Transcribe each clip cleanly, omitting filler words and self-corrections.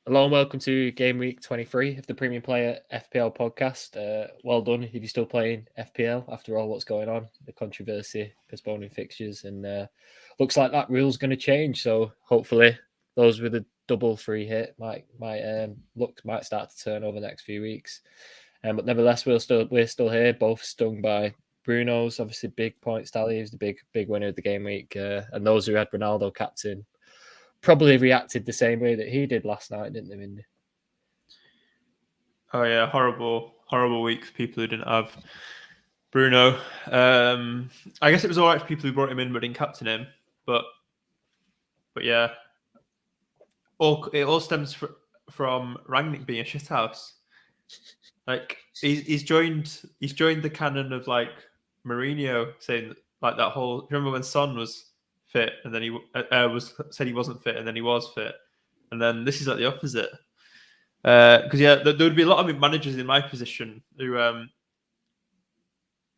Hello and welcome to Gameweek 23 of the Premium Player FPL podcast. Well done if you're still playing FPL after all what's going on, the controversy, postponing fixtures, and looks like that rule's going to change. So hopefully those with a double free hit might start to turn over the next few weeks. But nevertheless, we're still here, both stung by Bruno's obviously big points tally. He was the big winner of the game week, and those who had Ronaldo captain probably reacted the same way that he did last night, didn't they, Mindy? Oh yeah, horrible week for people who didn't have Bruno. I guess it was all right for people who brought him in but didn't captain him. But yeah, it all stems from Rangnick being a shithouse. Like he's joined the canon of like Mourinho saying like that whole. Remember when Son was fit and then he said he wasn't fit and then he was fit, and then this is like the opposite. Because there would be a lot of managers in my position who,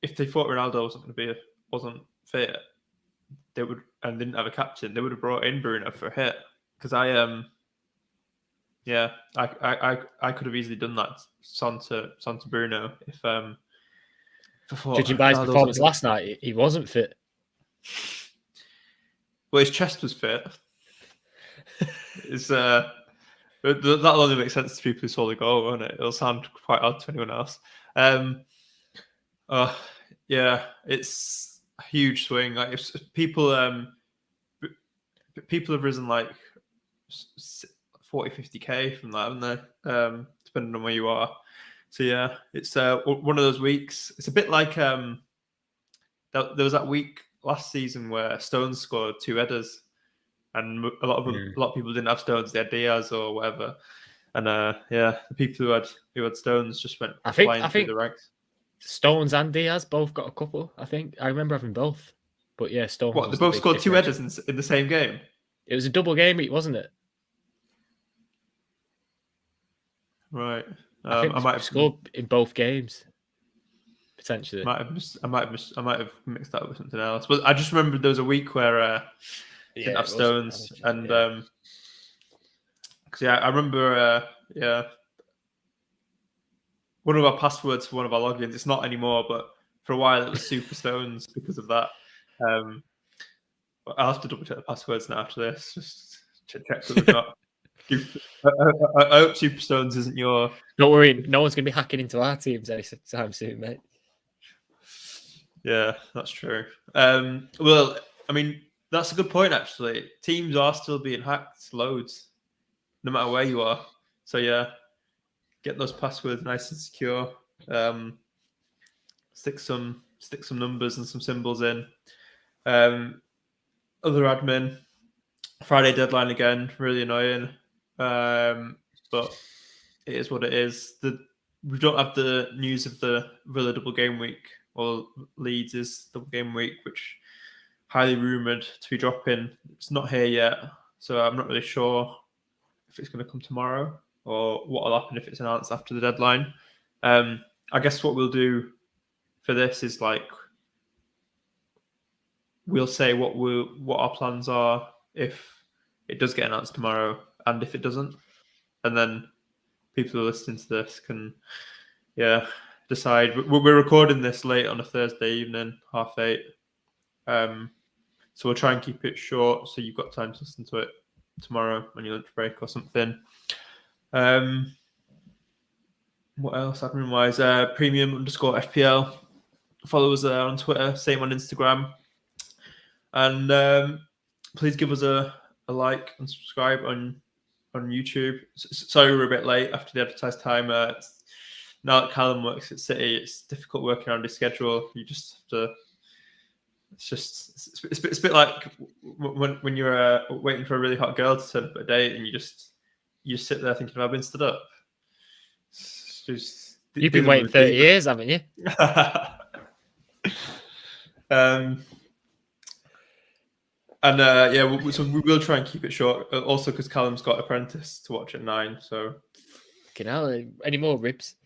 if they thought Ronaldo wasn't fit, they would and didn't have a captain, they would have brought in Bruno for a hit. Because I could have easily done that Son to Bruno if judging by his performance last night, he wasn't fit. Well, his chest was fit. That'll only make sense to people who saw the goal, won't it? It'll sound quite odd to anyone else. Yeah, it's a huge swing. Like if people have risen like 40, 50k from that, haven't they? Depending on where you are. So yeah, it's one of those weeks. It's a bit like there was that week last season where Stones scored 2 headers. And a lot of people didn't have Stones; they had Diaz or whatever. And the people who had Stones just went flying through the ranks. Stones and Diaz both got a couple. I think I remember having both. But yeah, Stones. What, they both scored 2 headers in the same game? It was a double game week, wasn't it? Right. I might have scored in both games. Potentially. I might have mixed that with something else. But I just remember there was a week where didn't have Stones, and because I remember one of our passwords for one of our logins. It's not anymore, but for a while it was Super Stones because of that. I'll have to double check the passwords now after this. Just check that we've got. I hope Super Stones isn't your. Don't worry, no one's going to be hacking into our teams anytime soon, mate. Yeah, that's true. Well, I mean, that's a good point, actually. Teams are still being hacked loads, no matter where you are. So, yeah, get those passwords nice and secure. Stick some numbers and some symbols in. Other admin, Friday deadline again, really annoying. But it is what it is. We don't have the news of the Villa double game week, or Leeds is double game week, which highly rumoured to be dropping. It's not here yet, so I'm not really sure if it's going to come tomorrow or what will happen if it's announced after the deadline. I guess what we'll do for this is like we'll say what our plans are if it does get announced tomorrow and if it doesn't, and then people who are listening to this can decide. We're recording this late on a Thursday evening, 8:30. So we'll try and keep it short so you've got time to listen to it tomorrow on your lunch break or something. What else admin-wise? Premium_FPL. Follow us on Twitter, same on Instagram. And please give us a like and subscribe on YouTube. Sorry we're a bit late after the advertised time. Now that Callum works at City, it's difficult working around his schedule. You just have to... It's a bit like when you're waiting for a really hot girl to turn up at a date and you sit there thinking, I've been stood up. You've been waiting 30 years, haven't you? So we will try and keep it short. Also, because Callum's got Apprentice to watch at 9. So, any more ribs?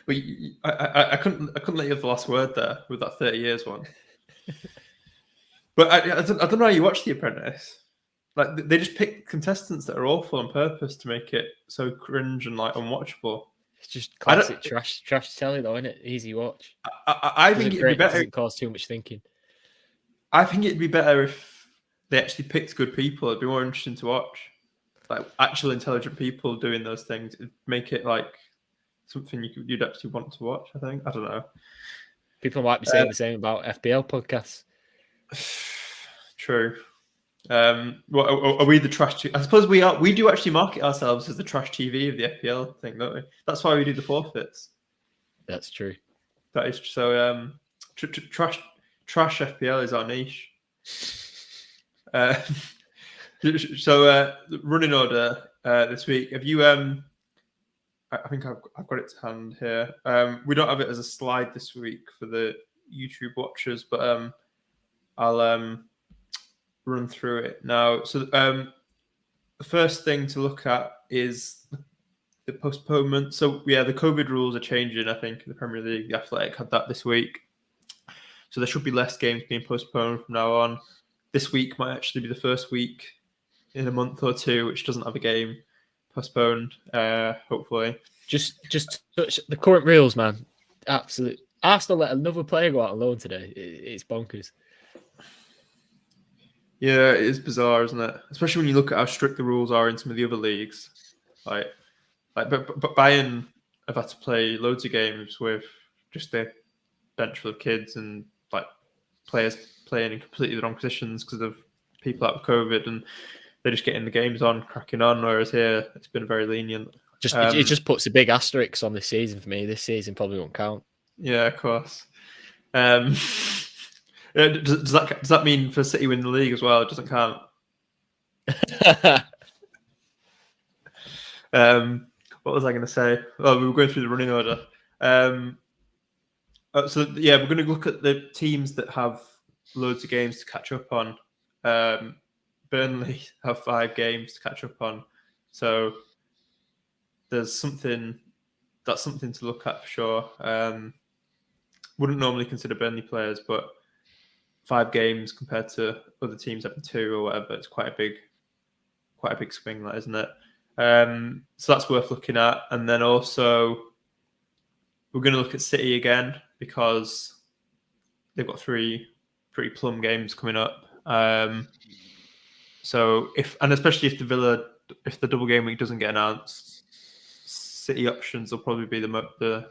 But I couldn't let you have the last word there with that 30 years one. But I don't know how you watch The Apprentice. like they just pick contestants that are awful on purpose to make it so cringe and like unwatchable. It's just classic trash telly, though, isn't it? Easy watch. I think it'd be better. It doesn't cause too much thinking. I think it'd be better if they actually picked good people. It'd be more interesting to watch, like actual intelligent people doing those things. It'd make it like something you'd actually want to watch. I think. I don't know. People might be saying the same about FPL podcasts. True. What are we the trash? I suppose we are. We do actually market ourselves as the trash TV of the FPL thing, don't we? That's why we do the forfeits. That's true. That is so. Trash FPL is our niche. So running order this week. Have you? I think I've got it to hand here. We don't have it as a slide this week for the YouTube watchers, but I'll run through it now. So the first thing to look at is the postponement. So yeah, the COVID rules are changing. I think in the Premier League, the Athletic had that this week. So there should be less games being postponed from now on. This week might actually be the first week in a month or two which doesn't have a game postponed. Hopefully, just touch the current rules, man. Absolute. Arsenal let another player go out on loan today. It's bonkers. Yeah, it is bizarre, isn't it? Especially when you look at how strict the rules are in some of the other leagues. But Bayern have had to play loads of games with just a bench full of kids and like players playing in completely the wrong positions because of people out of COVID, and they're just getting the games on, cracking on. Whereas here, it's been very lenient. It just puts a big asterisk on this season for me. This season probably won't count. Yeah, of course. Does that mean for City win the league as well? It doesn't count. What was I going to say? Oh, we were going through the running order. So yeah, we're going to look at the teams that have loads of games to catch up on. Burnley have 5 games to catch up on, so there's something to look at for sure. Wouldn't normally consider Burnley players, but 5 games compared to other teams having 2 or whatever, it's quite a big swing, that, isn't it? So that's worth looking at. And then also we're going to look at City again because they've got 3 pretty plum games coming up. So especially if the double game week doesn't get announced, City options will probably be the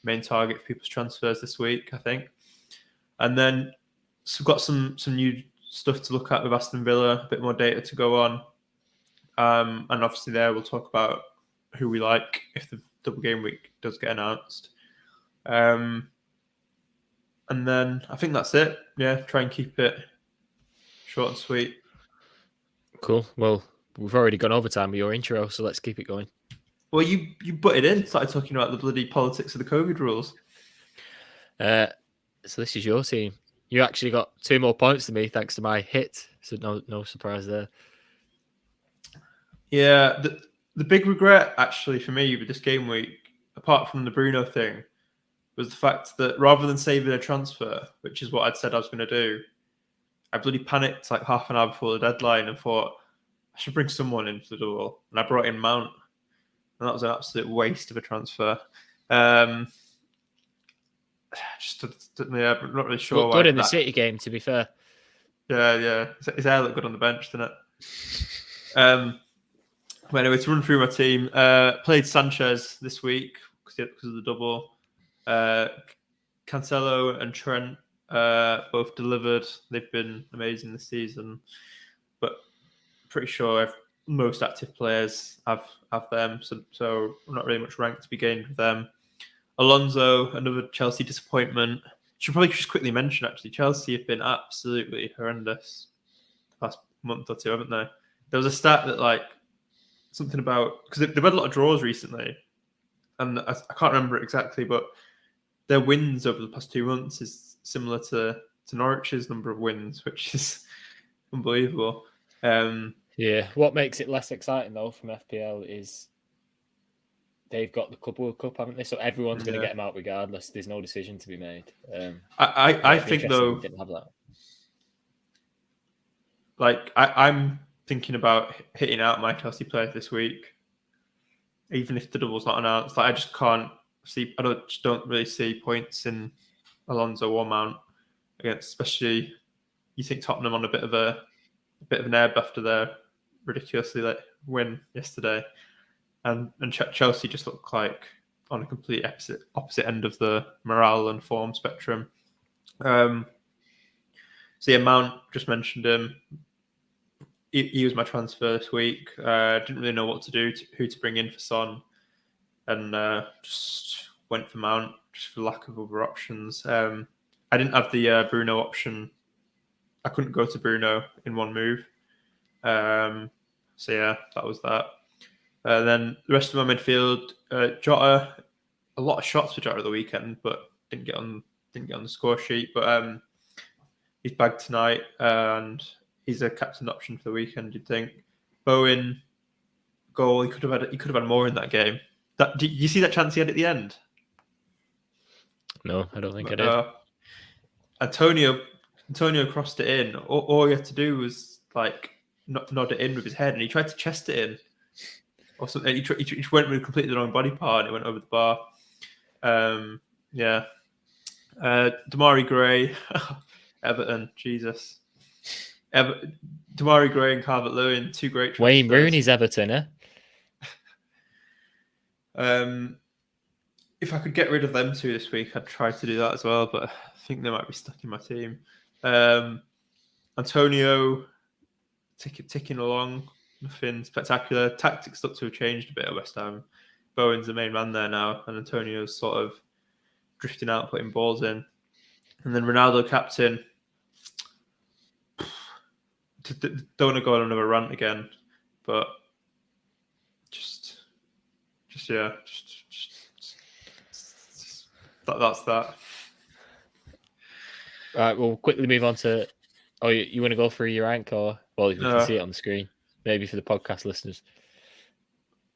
main target for people's transfers this week, I think. And then we've got some new stuff to look at with Aston Villa, a bit more data to go on. And obviously there we'll talk about who we like if the double game week does get announced. And then I think that's it. Yeah, try and keep it short and sweet. Cool. Well, we've already gone overtime with your intro, so let's keep it going. Well, you butted in, started talking about the bloody politics of the COVID rules. So this is your team. You actually got 2 more points than me thanks to my hit. So no surprise there. Yeah, the big regret actually for me with this game week, apart from the Bruno thing, was the fact that rather than saving a transfer, which is what I'd said I was going to do, I bloody panicked like half an hour before the deadline and thought I should bring someone in for the double, and I brought in Mount, and that was an absolute waste of a transfer. I'm not really sure. Looked good in the City game, to be fair. Yeah. His hair looked good on the bench, didn't it? But anyway, to run through my team, played Sanchez this week because of the double. Cancelo and Trent both delivered. They've been amazing this season, but pretty sure most active players have them, so not really much rank to be gained with them. Alonso, another Chelsea disappointment. Should probably just quickly mention, actually, Chelsea have been absolutely horrendous the past month or two, haven't they? There was a stat that something about, because they've had a lot of draws recently, and I can't remember it exactly, but their wins over the past 2 months is similar to Norwich's number of wins, which is unbelievable. Yeah, what makes it less exciting though from FPL is they've got the Club World Cup, haven't they? So everyone's going to get them out regardless. There's no decision to be made. I think though, didn't have that. I'm thinking about hitting out my Chelsea players this week, even if the double's not announced. Like I just can't see. Just don't really see points in Alonso or Mount against, especially you think Tottenham on a bit of an ebb after their ridiculously late win yesterday, and Chelsea just look like on a complete opposite end of the morale and form spectrum. So yeah, Mount, just mentioned him. He was my transfer this week. Didn't really know what to do, who to bring in for Son, and just went for Mount just for lack of other options. I didn't have the Bruno option. I couldn't go to Bruno in one move. So yeah, that was that. Then the rest of my midfield, Jota, a lot of shots for Jota at the weekend, but didn't get on the score sheet. But he's bagged tonight, and he's a captain option for the weekend. You'd think. Bowen goal. He could have had more in that game. Do you see that chance he had at the end? No, I don't think I did. Antonio crossed it in. All he had to do was like nod it in with his head, and he tried to chest it in or something. He went with completely the wrong body part, and it went over the bar. Yeah. Damari Gray, Everton, Jesus. Damari Gray and Calvert-Lewin, two great transfers. Wayne Rooney's Everton, eh? If I could get rid of them two this week, I'd try to do that as well, but I think they might be stuck in my team. Antonio ticking along, nothing spectacular. Tactics look to have changed a bit at West Ham. Bowen's the main man there now, and Antonio's sort of drifting out, putting balls in. And then Ronaldo captain. Don't want to go on another rant again, but that's that. Right, we'll quickly move on to. Oh, you want to go through your rank, or well, you can see it on the screen. Maybe for the podcast listeners.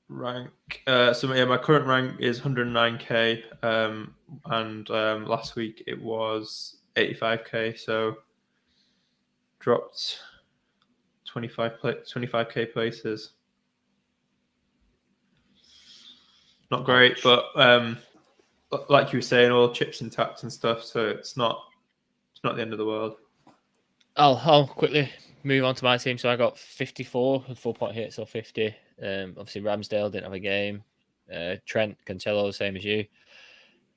Rank. So yeah, my current rank is 109k, and last week it was 85k. So dropped 25k places. Not great, but like you were saying, all chips intact and stuff, so it's not the end of the world. I'll quickly move on to my team. So I got 54 and 4-point hits, or 50. Obviously Ramsdale didn't have a game. Trent, Cancelo, same as you.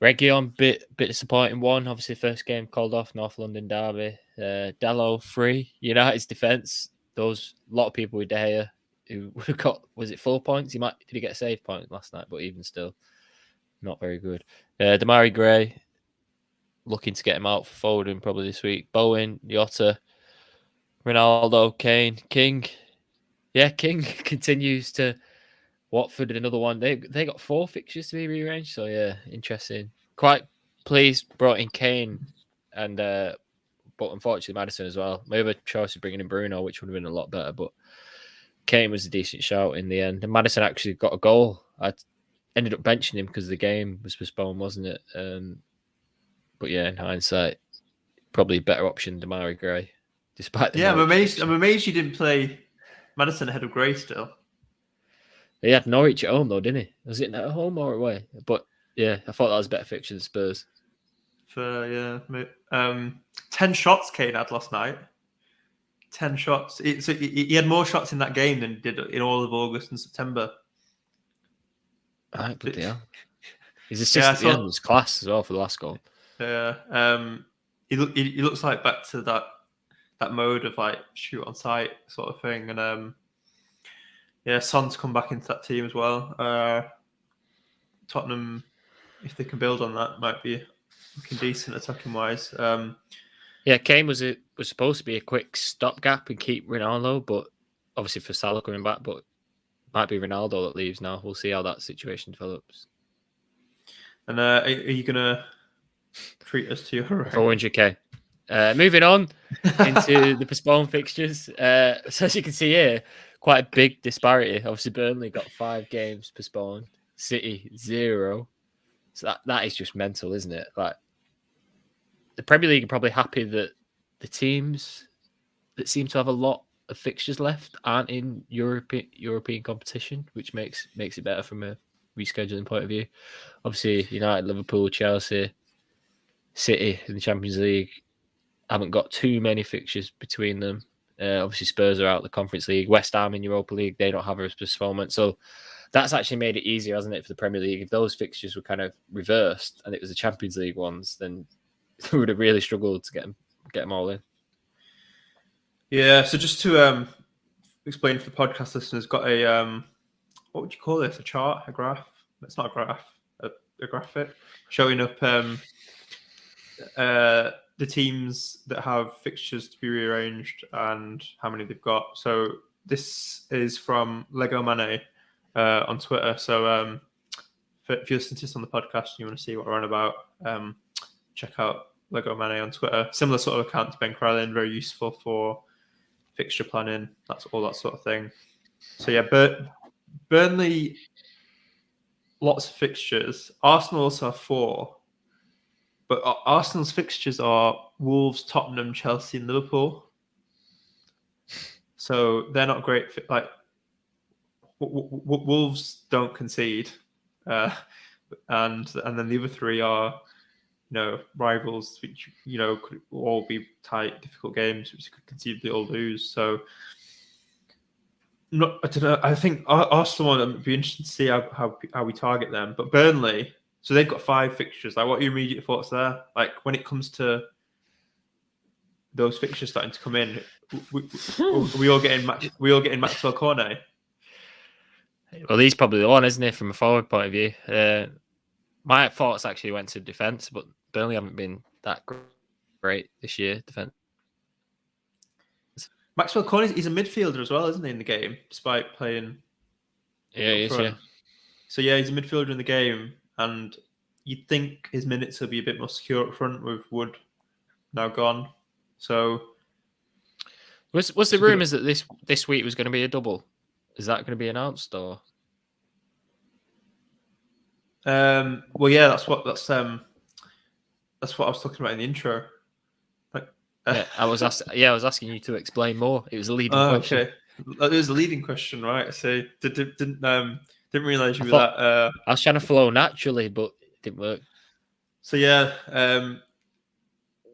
Reguilon, bit disappointing one. Obviously first game called off, North London derby. Dallo 3. United's defence. Those a lot of people with De Gea who would have got, was it 4 points? Did he get a save point last night? But even still, not very good. Damari Gray, looking to get him out for Foden probably this week. Bowen, Jota, Ronaldo, Kane, King. Yeah, King continues to Watford, another one. They got 4 fixtures to be rearranged. So yeah, interesting. Quite pleased brought in Kane, and but unfortunately Maddison as well. My other choice was bringing in Bruno, which would have been a lot better, but Kane was a decent shout in the end. And Maddison actually got a goal. I ended up benching him because the game was postponed, wasn't it? But yeah, in hindsight, probably a better option than Damari Gray. Despite the I'm amazed you didn't play Maddison ahead of Gray still. He had Norwich at home though, didn't he? Was it at home or away? But yeah, I thought that was a better fixture than Spurs. 10 shots Kane had last night. 10 shots. So he had more shots in that game than he did in all of August and September. Right, but yeah. His assist at the end was class as well for the last goal. Yeah. He looks like back to that mode of like shoot on sight sort of thing. And Son's come back into that team as well. Tottenham, if they can build on that, might be looking decent attacking wise. Yeah, Kane was supposed to be a quick stopgap and keep Ronaldo, but obviously for Salah coming back, but might be Ronaldo that leaves now. We'll see how that situation develops. And are you gonna treat us to your 400k? Moving on into the postponed fixtures. So as you can see here, quite a big disparity. Obviously, Burnley got 5 games postponed. City 0. So that is just mental, isn't it? Like the Premier League are probably happy that the teams that seem to have a lot of fixtures left aren't in European competition, which makes it better from a rescheduling point of view. Obviously, United, Liverpool, Chelsea, City in the Champions League haven't got too many fixtures between them. Obviously, Spurs are out of the Conference League. West Ham in Europa League, they don't have a postponement. So that's actually made it easier, hasn't it, for the Premier League? If those fixtures were kind of reversed and it was the Champions League ones, then they would have really struggled to get them all in. Yeah, so just to explain for the podcast listeners, got a what would you call this? A chart, a graph? It's not a graph, a graphic showing up the teams that have fixtures to be rearranged and how many they've got. So this is from Lego Mane on Twitter. So if you're listening to this on the podcast and you want to see what we're on about, check out Lego Mane on Twitter. Similar sort of account to Ben Crellin, very useful for fixture planning. That's all that sort of thing. So yeah, Burnley, lots of fixtures. Arsenal also have 4. But Arsenal's fixtures are Wolves, Tottenham, Chelsea, and Liverpool. So they're not great. Like Wolves don't concede, and then the other 3 are, rivals, which could all be tight, difficult games, which could conceivably all lose. So I don't know. I think Arsenal would be interesting to see how we target them. But Burnley. So they've got 5 fixtures. Like, what are your immediate thoughts there? Like, when it comes to those fixtures starting to come in, we all getting Maxwell Cornet. Well, he's probably the one, isn't he, from a forward point of view? My thoughts actually went to defence, but Burnley haven't been that great this year. Defence. Maxwell Cornet, he's a midfielder as well, isn't he, in the game, despite playing? Yeah, he is. Yeah. So yeah, he's a midfielder in the game. And you'd think his minutes will be a bit more secure up front with Wood now gone. So was the rumours that this week was going to be a double? Is that going to be announced or? Well, yeah, that's what I was talking about in the intro. I was asking you to explain more. It was a leading question. Okay, it was a leading question, right? So didn't realise you were that. I was trying to flow naturally, but it didn't work. So yeah,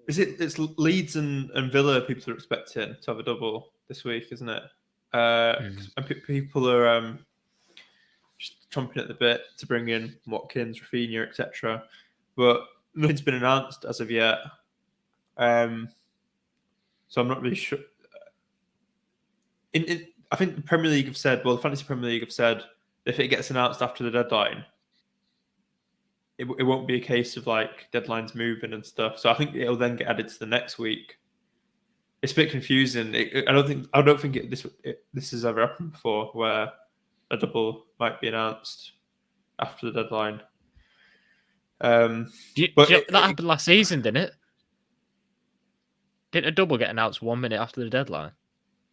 it's Leeds and Villa people are expecting to have a double this week, isn't it? And people are just chomping at the bit to bring in Watkins, Rafinha, etc. But nothing's been announced as of yet. So I'm not really sure. I think the Premier League have said, the Fantasy Premier League have said, if it gets announced after the deadline, it won't be a case of like deadlines moving and stuff. So I think it'll then get added to the next week. It's a bit confusing. I don't think this has ever happened before, where a double might be announced after the deadline. That happened last season, didn't it? Didn't a double get announced 1 minute after the deadline?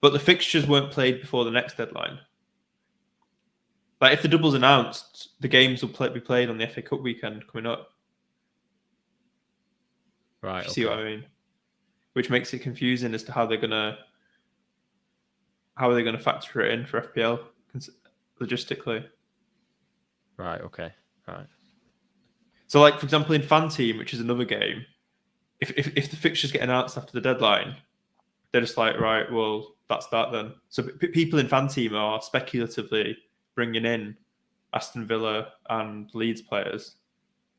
But the fixtures weren't played before the next deadline. Like, if the double's announced, the games will be played on the FA Cup weekend coming up. Right. You see what I mean? Which makes it confusing as to how they're gonna factor it in for FPL logistically. Right. Okay. Right. So, like, for example, in Fan Team, which is another game, if the fixtures get announced after the deadline, they're just like, right, well, that's that then. So people in Fan Team are speculatively bringing in Aston Villa and Leeds players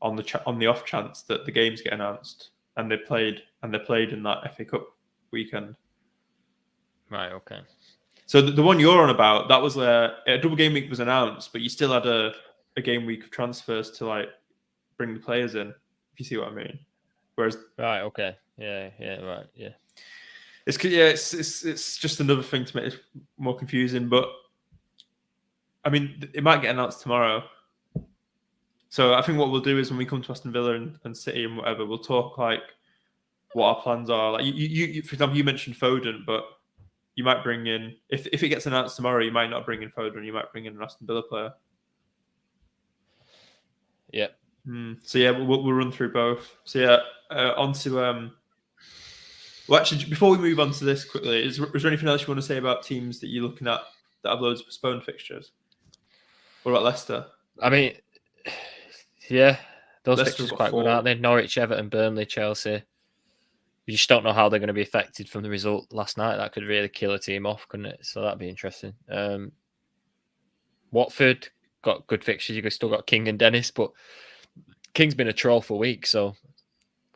on the off chance that the games get announced and they're played in that FA Cup weekend. Right. Okay. So the one you're on about, that was a double game week was announced, but you still had a game week of transfers to like bring the players in. If you see what I mean. Whereas right. Okay. Yeah. Right. Yeah. It's just another thing to make it more confusing, but I mean, it might get announced tomorrow. So I think what we'll do is when we come to Aston Villa and City and whatever, we'll talk like what our plans are. Like you for example, you mentioned Foden, but you might bring in if it gets announced tomorrow, you might not bring in Foden. You might bring in an Aston Villa player. Yeah. So yeah, we'll run through both. So yeah, on to Well, actually, before we move on to this quickly, is there anything else you want to say about teams that you're looking at that have loads of postponed fixtures? What about Leicester? I mean, yeah, those Leicester fixtures have are got quite good, 4. aren't they? Norwich, Everton, Burnley, Chelsea. You just don't know how they're going to be affected from the result last night. That could really kill a team off, couldn't it? So that'd be interesting. Watford got good fixtures. You've still got King and Dennis, but King's been a troll for weeks, so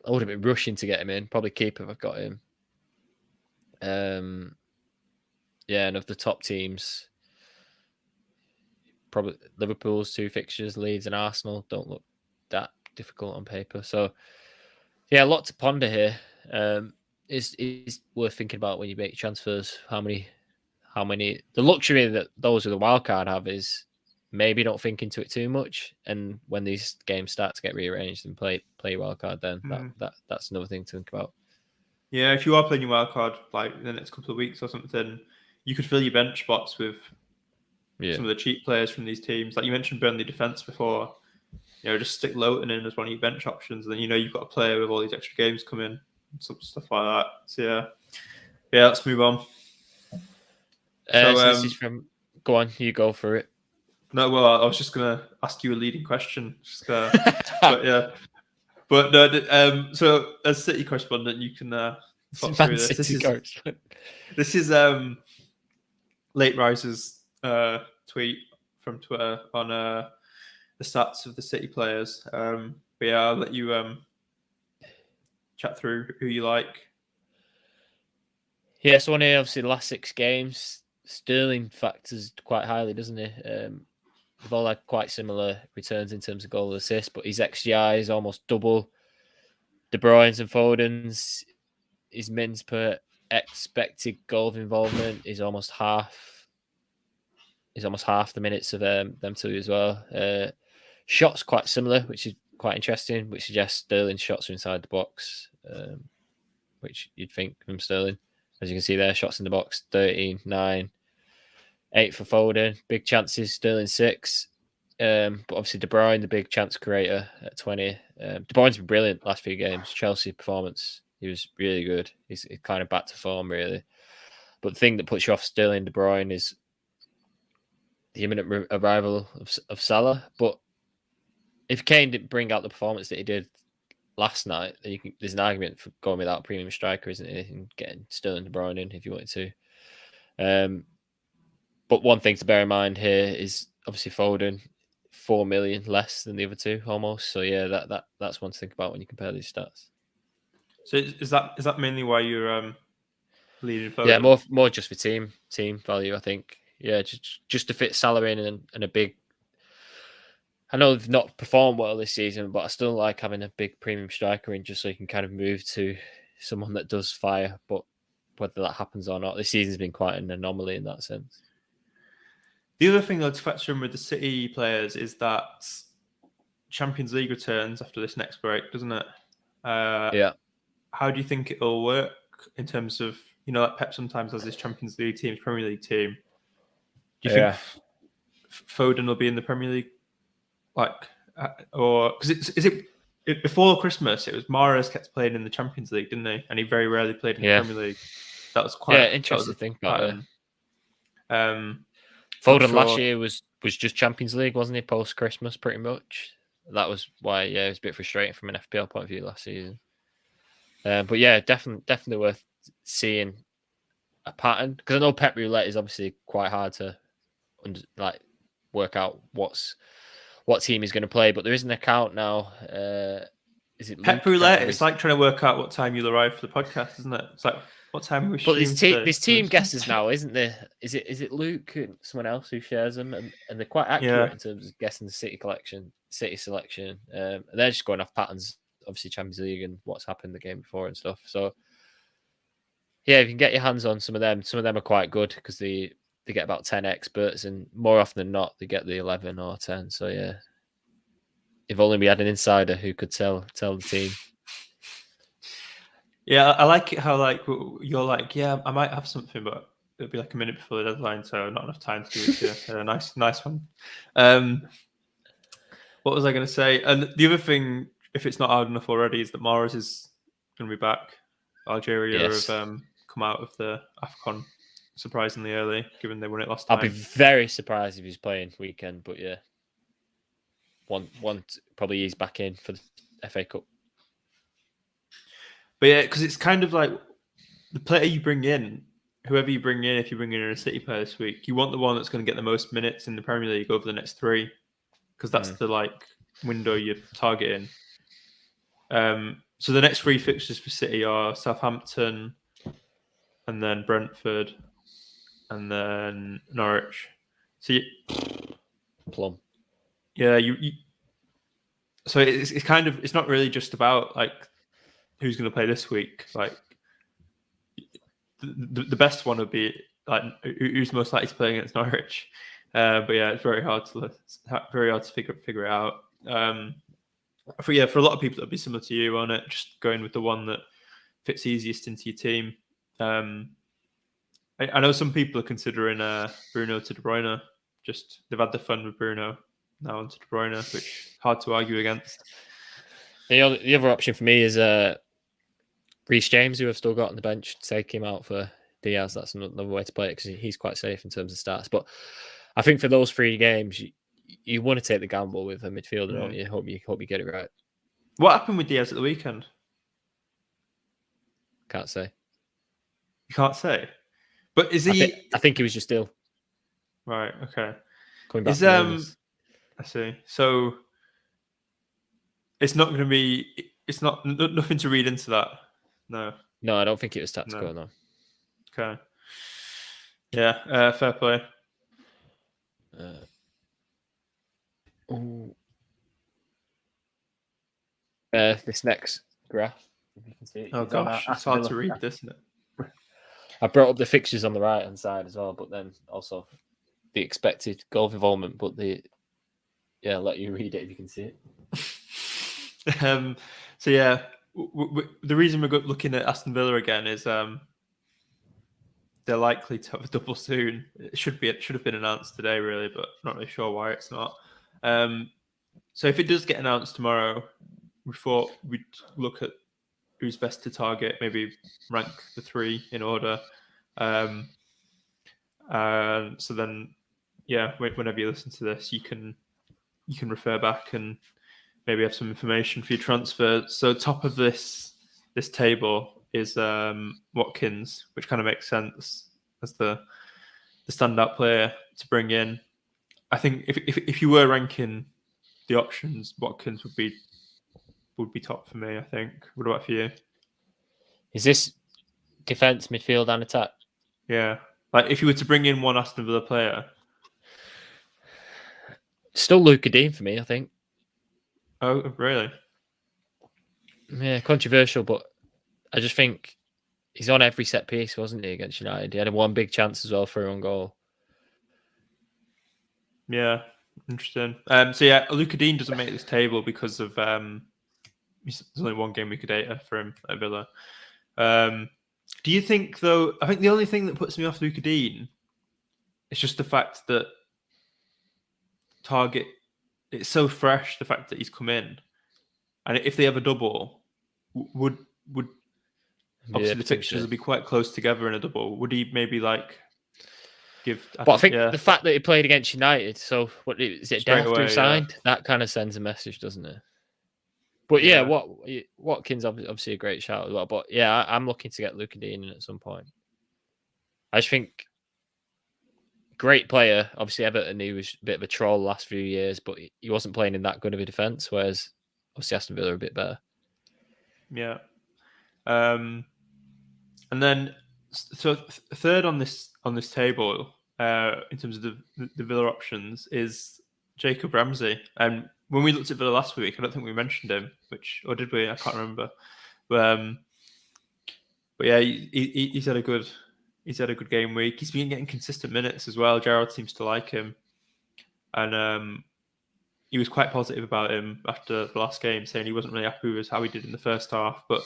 I would have been rushing to get him in. Probably keep if I've got him. Yeah, and of the top teams, probably Liverpool's 2 fixtures, Leeds and Arsenal, don't look that difficult on paper. So, yeah, a lot to ponder here. It's worth thinking about when you make transfers. How many? The luxury that those with a wild card have is maybe don't think into it too much. And when these games start to get rearranged and play wild card, then that's another thing to think about. Yeah, if you are playing your wild card like in the next couple of weeks or something, you could fill your bench spots with some of the cheap players from these teams. Like you mentioned Burnley defence before. Just stick Lowton in as one of your bench options, and then you've got a player with all these extra games coming, some stuff like that. So yeah, let's move on. So this is from. Go on, you go for it. No, well, I was just gonna ask you a leading question. But yeah, but no. So as City correspondent, you can talk through this. This is Late Riser's tweet from Twitter on the stats of the City players. But yeah, I'll let you chat through who you like. Yeah, so on here, obviously, the last 6 games, Sterling factors quite highly, doesn't he? They've all had quite similar returns in terms of goal assist, but his XGI is almost double De Bruyne's and Foden's. His mins per expected goal involvement is almost half. Is almost half the minutes of them 2 as well. Shots quite similar, which is quite interesting, which suggests Sterling's shots are inside the box, which you'd think from Sterling. As you can see there, shots in the box, 13, 9, 8 for Foden. Big chances, Sterling 6. But obviously De Bruyne, the big chance creator at 20. De Bruyne's been brilliant last few games. Chelsea performance, he was really good. He's kind of back to form, really. But the thing that puts you off Sterling De Bruyne is the imminent arrival of Salah. But if Kane didn't bring out the performance that he did last night, then there's an argument for going without a premium striker, isn't it? And getting Sterling De Bruyne in if you wanted to. But one thing to bear in mind here is obviously Foden, 4 million less than the other 2 almost. So yeah, that's one to think about when you compare these stats. So is that mainly why you're leading Foden? Yeah, more just for team value, I think. Yeah, just to fit Salah in and a big. I know they've not performed well this season, but I still like having a big premium striker in just so you can kind of move to someone that does fire. But whether that happens or not, this season's been quite an anomaly in that sense. The other thing that's factor in with the City players is that Champions League returns after this next break, doesn't it? Yeah. How do you think it'll work in terms of, like Pep sometimes has this Champions League team, Premier League team. Do you think Foden will be in the Premier League? Or because before Christmas, it was Mahrez kept playing in the Champions League, didn't he? And he very rarely played in the Premier League. That was quite interesting to think about. Foden last year was just Champions League, wasn't he? Post Christmas, pretty much. That was why, it was a bit frustrating from an FPL point of view last season. But yeah, definitely worth seeing a pattern, because I know Pep Roulette is obviously quite hard to work out what team he's going to play, but there is an account now. Is it Pep Roulette? It's like trying to work out what time you'll arrive for the podcast, isn't it? It's like what time we. But there's team guesses now, isn't there? Is it Luke and someone else who shares them, and they're quite accurate in terms of guessing the City selection. And they're just going off patterns, obviously Champions League and what's happened the game before and stuff. So yeah, if you can get your hands on some of them are quite good because they get about 10 experts, and more often than not, they get the 11 or 10. So yeah, if only we had an insider who could tell the team. Yeah, I like it how you're like, yeah, I might have something, but it'll be like a minute before the deadline, so not enough time to give it to you. Nice one. What was I going to say? And the other thing, if it's not out enough already, is that Mahrez is going to be back. Algeria Yes. have come out of the AFCON surprisingly early, given they won it last I'll time. be very surprised if he's playing weekend, but yeah. One probably he's back in for the FA Cup. But yeah, because it's kind of like the player you bring in, whoever you bring in, if you bring in a City player this week, you want the one that's going to get the most minutes in the Premier League over the next 3, because that's the like window you're targeting. So the next 3 fixtures for City are Southampton, and then Brentford, and then Norwich. So Plum. Yeah, so it's kind of, it's not really just about like who's going to play this week. Like the best one would be like who's most likely to play against Norwich. But yeah, it's very hard to figure it out. For a lot of people, it'll be similar to you on it, just going with the one that fits easiest into your team. I know some people are considering Bruno to De Bruyne. Just they've had the fun with Bruno, now onto De Bruyne, which hard to argue against. The other option for me is Reece James, who I've still got on the bench. Take him out for Diaz. That's another way to play it because he's quite safe in terms of stats. But I think for those 3 games, you want to take the gamble with a midfielder, don't you? Hope you get it right. What happened with Diaz at the weekend? Can't say. You can't say. But is he? I think he was just ill. Right. Okay. Coming back from illness. I see. So it's not going to be. It's not nothing to read into that. No. No, I don't think it was tactical. No. Okay. Yeah. Fair play. This next graph, if you can see it. Oh gosh, it's hard to read this, isn't it? I brought up the fixtures on the right hand side as well, but then also the expected goal involvement. But I'll let you read it if you can see it. So yeah, the reason we're looking at Aston Villa again is they're likely to have a double soon. It should have been announced today, really, but I'm not really sure why it's not. So if it does get announced tomorrow, we thought we'd look at who's best to target, maybe rank the 3 in order. So then, yeah, whenever you listen to this, you can refer back and maybe have some information for your transfer. So top of this table is Watkins, which kind of makes sense as the standout player to bring in. I think if you were ranking the options, Watkins would be top for me, I think. What about for you? Is this defence, midfield, and attack? Yeah. Like if you were to bring in one Aston Villa player. Still Luca Dean for me, I think. Oh, really? Yeah, controversial, but I just think he's on every set piece, wasn't he, against United? He had one big chance as well for an own goal. Yeah, interesting. So yeah, Luca Dean doesn't make this table because of there's only one game week data for him at Villa. Do you think though? I think the only thing that puts me off Luca Dean is just the fact that Target, it's so fresh. The fact that he's come in, and if they have a double, would obviously the fixtures will be quite close together in a double. Would he maybe like give? I think the fact that he played against United, so what is it? Day after he signed, that kind of sends a message, doesn't it? But yeah, Watkins obviously a great shout as well. But yeah, I'm looking to get Luca Dean in at some point. I just think great player. Obviously, Everton, he was a bit of a troll the last few years, but he wasn't playing in that good of a defence. Whereas obviously Aston Villa are a bit better. Yeah. And then so third on this table in terms of the Villa options is Jacob Ramsey. And when we looked at Villa last week, I don't think we mentioned him, or did we? I can't remember. But yeah, he's had a good game week. He's been getting consistent minutes as well. Gerrard seems to like him, and he was quite positive about him after the last game, saying he wasn't really happy with how he did in the first half, but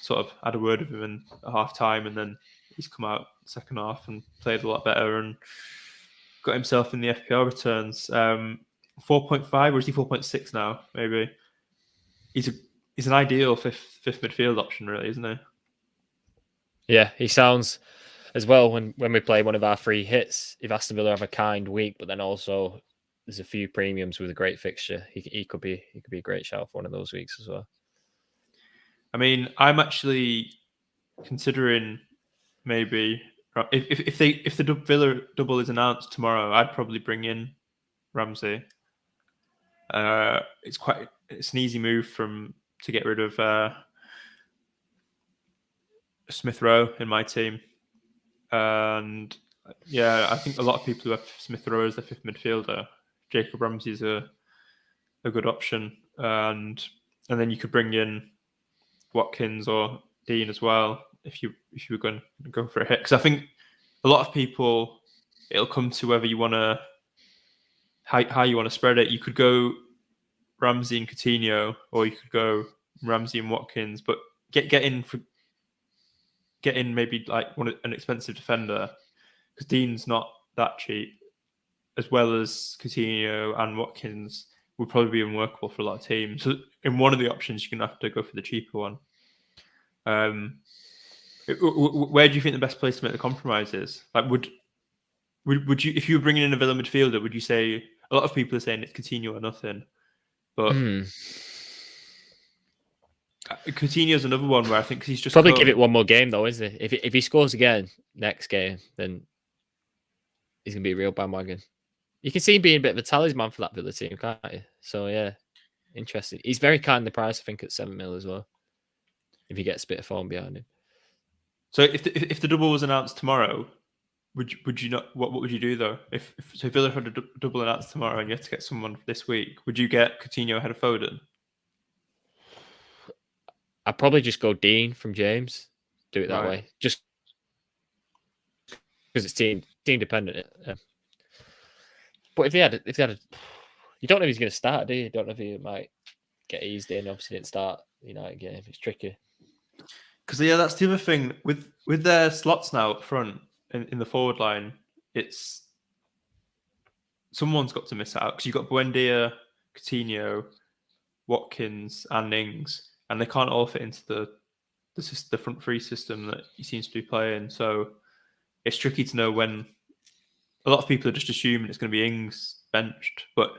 sort of had a word with him at half time, and then he's come out second half and played a lot better and got himself in the FPL returns. 4.5, or is he 4.6 now? Maybe he's an ideal fifth midfield option, really, isn't he? Yeah, he sounds as well when we play one of our free hits. If Aston Villa have a kind week, but then also there's a few premiums with a great fixture, he could be a great shout for one of those weeks as well. I mean, I'm actually considering maybe if the Villa double is announced tomorrow, I'd probably bring in Ramsey. It's an easy move to get rid of Smith Rowe in my team, and yeah, I think a lot of people who have Smith Rowe as their fifth midfielder, Jacob Ramsey's a good option, and then you could bring in Watkins or Dean as well if you were going to go for a hit, because I think a lot of people, it'll come to whether you want to how you want to spread it. You could go Ramsey and Coutinho, or you could go Ramsey and Watkins, but get in maybe like an expensive defender, because Dean's not that cheap, as well as Coutinho and Watkins would probably be unworkable for a lot of teams. So in one of the options, you're gonna have to go for the cheaper one. Where do you think the best place to make the compromise is? Like, would you, if you were bringing in a Villa midfielder, would you say, a lot of people are saying it's Coutinho or nothing, but Coutinho's another one where I think he's just probably give it one more game though, isn't it? If he scores again next game, then he's gonna be a real bandwagon. You can see him being a bit of a talisman for that Villa team, can't you? So yeah, interesting. He's very kind in the price, I think, at 7 mil as well. If he gets a bit of form behind him. So if the double was announced tomorrow, would you not? What would you do though? If Villa had a double announced tomorrow and you had to get someone this week, would you get Coutinho ahead of Foden? I'd probably just go Dean from James. Do it that way, just because it's team dependent. But if they had a, you don't know if he's going to start, do you? You don't know if he might get eased in. Obviously, didn't start the United game. It's tricky. Because yeah, that's the other thing with their slots now up front in the forward line. It's someone's got to miss out, because you've got Buendia, Coutinho, Watkins, and Ings, and they can't all fit into the front three system that he seems to be playing. So it's tricky to know when. A lot of people are just assuming it's going to be Ings benched, but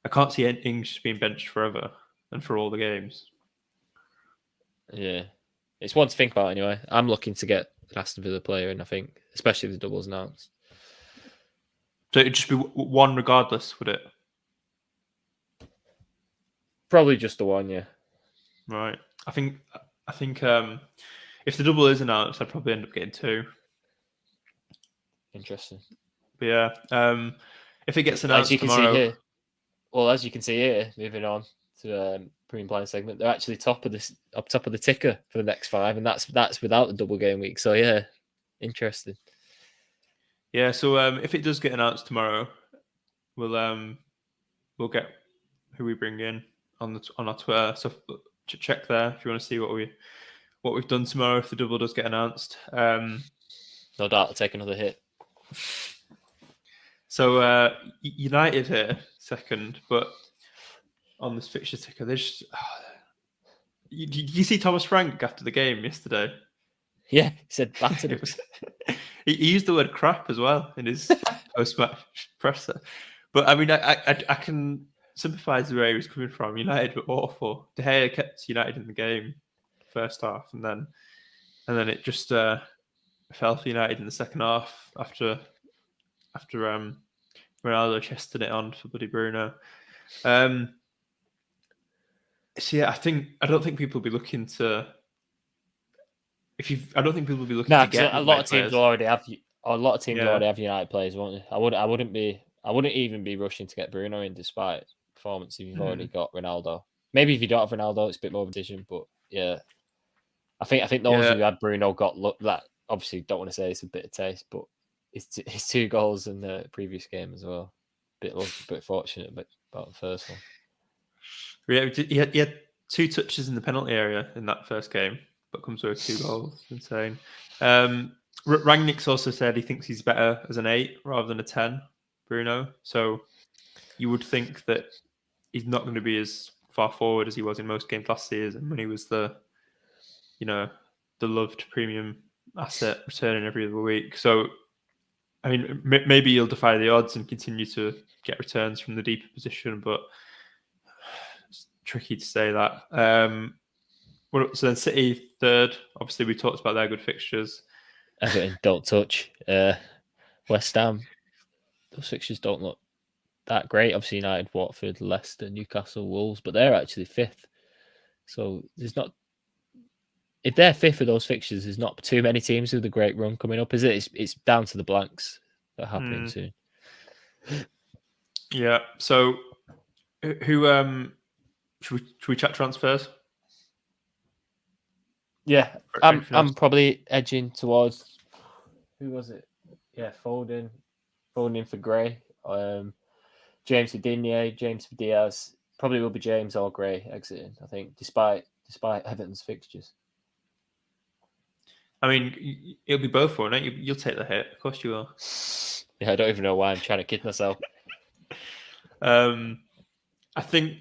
I can't see Ings just being benched forever and for all the games. Yeah, it's one to think about anyway. I'm looking to get an Aston Villa player, and I think especially if the doubles announced. So it'd just be one regardless, would it? Probably just the one, yeah. Right. I think if the double is announced, I'd probably end up getting two. Interesting. But yeah, if it gets announced tomorrow, as you can see here, moving on to premium player segment, they're actually top of the ticker for the next 5, and that's without the double game week. So yeah, interesting. Yeah, so if it does get announced tomorrow, we'll get who we bring in on our Twitter. So check there if you want to see what we've done tomorrow if the double does get announced. No doubt I'll take another hit. So United here second, but on this fixture ticker, they just. Did you see Thomas Frank after the game yesterday? Yeah, he said battered. He used the word crap as well in his post-match presser. But I mean, I can sympathise with where he was coming from. United were awful. De Gea kept United in the game first half, and then it just fell for United in the second half after Ronaldo chested it on for bloody Bruno. So yeah, I don't think people will be looking to. I don't think people will be looking to get a lot of teams will already have United players, won't they? I wouldn't even be rushing to get Bruno in despite performance if you've already got Ronaldo. Maybe if you don't have Ronaldo, it's a bit more of a decision. But yeah, I think those who had Bruno got that. Obviously, don't want to say it's a bit of taste, but his 2 goals in the previous game as well. Bit fortunate about the first one. Yeah, he had 2 touches in the penalty area in that first game, but comes with 2 goals. Insane. Rangnick's also said he thinks he's better as an 8 rather than a 10, Bruno. So you would think that he's not going to be as far forward as he was in most games last season when he was the loved premium asset returning every other week. So, I mean, maybe you'll defy the odds and continue to get returns from the deeper position, but it's tricky to say that. So then City third. Obviously, we talked about their good fixtures. Everton, don't touch. West Ham, those fixtures don't look that great. Obviously, United, Watford, Leicester, Newcastle, Wolves, but they're actually fifth. So there's not. If they're fifth of those fixtures, there's not too many teams with a great run coming up, is it? It's down to the blanks that are happening soon. Yeah. So, who should we chat transfers? Yeah, I'm probably edging towards. Who was it? Yeah, Foden in for Gray. James for Digne, James for Diaz. Probably will be James or Gray exiting, I think, despite Everton's fixtures. I mean, it'll be both, won't it? You'll take the hit. Of course you will. Yeah, I don't even know why I'm trying to kid myself. I think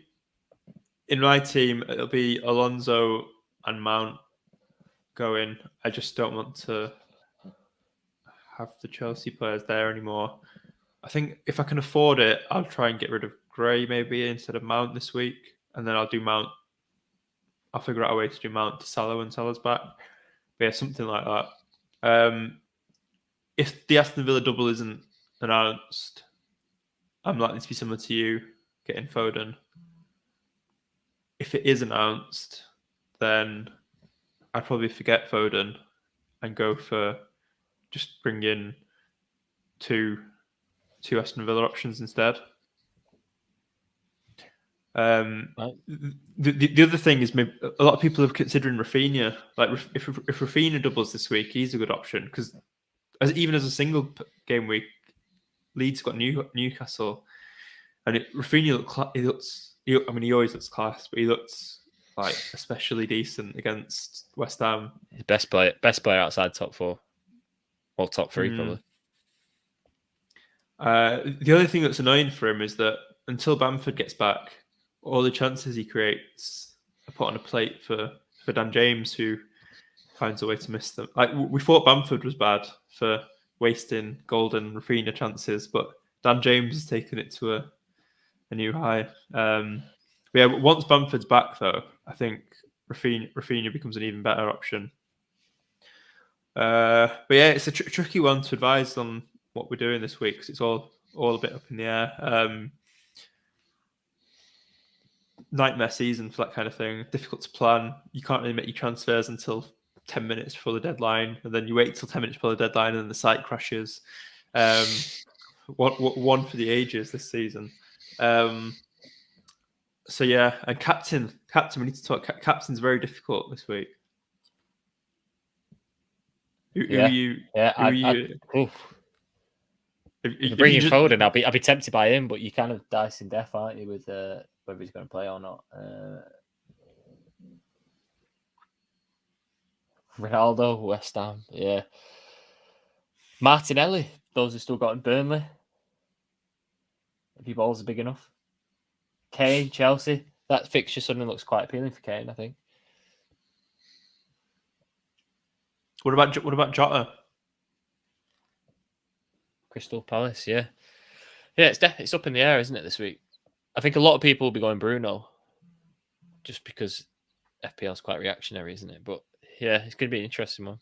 in my team, it'll be Alonso and Mount going. I just don't want to have the Chelsea players there anymore. I think if I can afford it, I'll try and get rid of Gray maybe instead of Mount this week. And then I'll do Mount. I'll figure out a way to do Mount to Salah when Salah's back. But yeah, something like that. If the Aston Villa double isn't announced, I'm likely to be similar to you, getting Foden. If it is announced, then I'd probably forget Foden and go for just bring in two Aston Villa options instead. Right. The other thing is maybe a lot of people are considering Rafinha. Like if Rafinha doubles this week, he's a good option because even as a single game week, Leeds got Newcastle, and Rafinha he always looks class, but he looks like especially decent against West Ham. His best player outside top four, or top three probably. The other thing that's annoying for him is that until Bamford gets back, all the chances he creates are put on a plate for Dan James, who finds a way to miss them. Like we thought Bamford was bad for wasting golden Rafinha chances, but Dan James has taken it to a new high. Yeah, once Bamford's back, though, I think Rafinha becomes an even better option. But yeah, it's a tricky one to advise on what we're doing this week because it's all a bit up in the air. Nightmare season for that kind of thing. Difficult to plan. You can't really make your transfers until 10 minutes before the deadline, and then you wait till 10 minutes before the deadline, and then the site crashes. One for the ages this season. So yeah, and captain, we need to talk. Captain's very difficult this week. Who are you? Yeah, who are you? If you bring in Foden, I'll be tempted by him, but you kind of dicing death, aren't you, with whether he's going to play or not. Ronaldo, West Ham, yeah. Martinelli, those who still got in Burnley. If your balls are big enough. Kane, Chelsea. That fixture suddenly looks quite appealing for Kane, I think. What about Jota? Crystal Palace, yeah. Yeah, it's up in the air, isn't it, this week? I think a lot of people will be going Bruno just because FPL is quite reactionary, isn't it? But yeah, it's going to be an interesting one.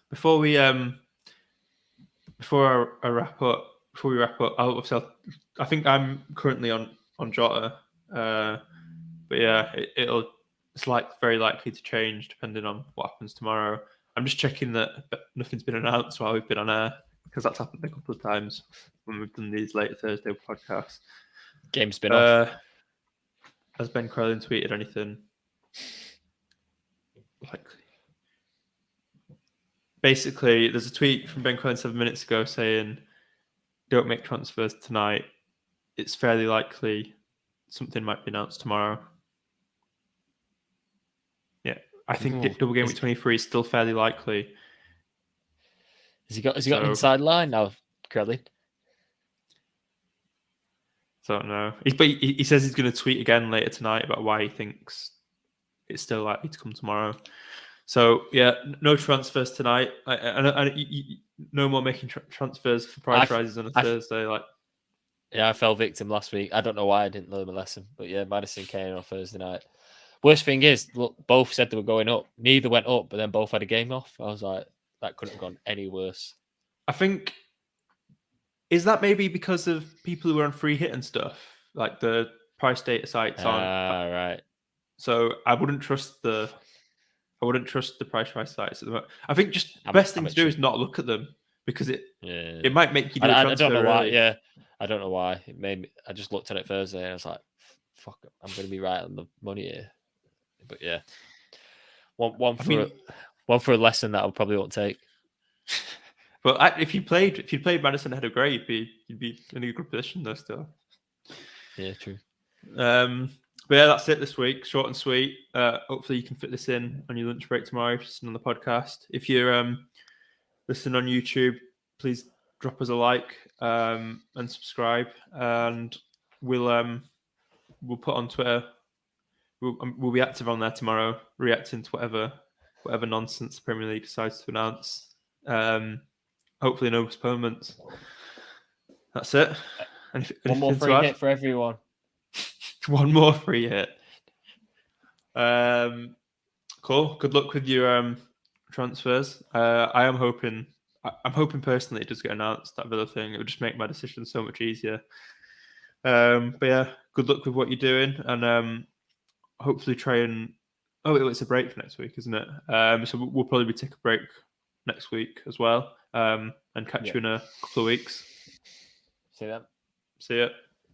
Before we wrap up, I think I'm currently on Jota, but yeah, it's very likely to change depending on what happens tomorrow. I'm just checking that nothing's been announced while we've been on air because that's happened a couple of times when we've done these late Thursday podcasts. Game spin off. Has Ben Crellin tweeted anything? Basically, there's a tweet from Ben Crellin 7 minutes ago saying, "Don't make transfers tonight. It's fairly likely something might be announced tomorrow." Yeah, I think double game week 23 is still fairly likely. Has he got an inside line now, Crellin? I don't know. He says he's going to tweet again later tonight about why he thinks it's still likely to come tomorrow. So yeah, no transfers tonight. No more making transfers for price rises on a Thursday. I fell victim last week. I don't know why I didn't learn my lesson, but yeah, Madison Kane on Thursday night. Worst thing is, look, both said they were going up. Neither went up, but then both had a game off. I was like, that couldn't have gone any worse. I think, is that maybe because of people who are on free hit and stuff, like the price data sites aren't right. So I wouldn't trust the price rise sites at the moment. I think just the best thing to do is not look at them, because it might make you do a transfer. I don't know why. Early. Yeah, I don't know why. It made me. I just looked at it Thursday and I was like, "Fuck, I'm going to be right on the money here." But yeah, one for a lesson that I probably won't take. But if you played Madison ahead of Gray, you'd be in a good position though still. Yeah, true. But yeah, that's it this week. Short and sweet. Hopefully you can fit this in on your lunch break tomorrow if you're listening on the podcast. If you're listening on YouTube, please drop us a like and subscribe, and we'll put on Twitter. We'll be active on there tomorrow, reacting to whatever nonsense the Premier League decides to announce. Hopefully no postponements. That's it. One more free hit for everyone. One more free hit. Cool. Good luck with your transfers. I'm hoping personally it does get announced, that Villa thing. It would just make my decision so much easier. But yeah, good luck with what you're doing, and hopefully try and. Oh, it's a break for next week, isn't it? So we'll probably take a break next week as well, and catch you in a couple of weeks. See ya. See ya.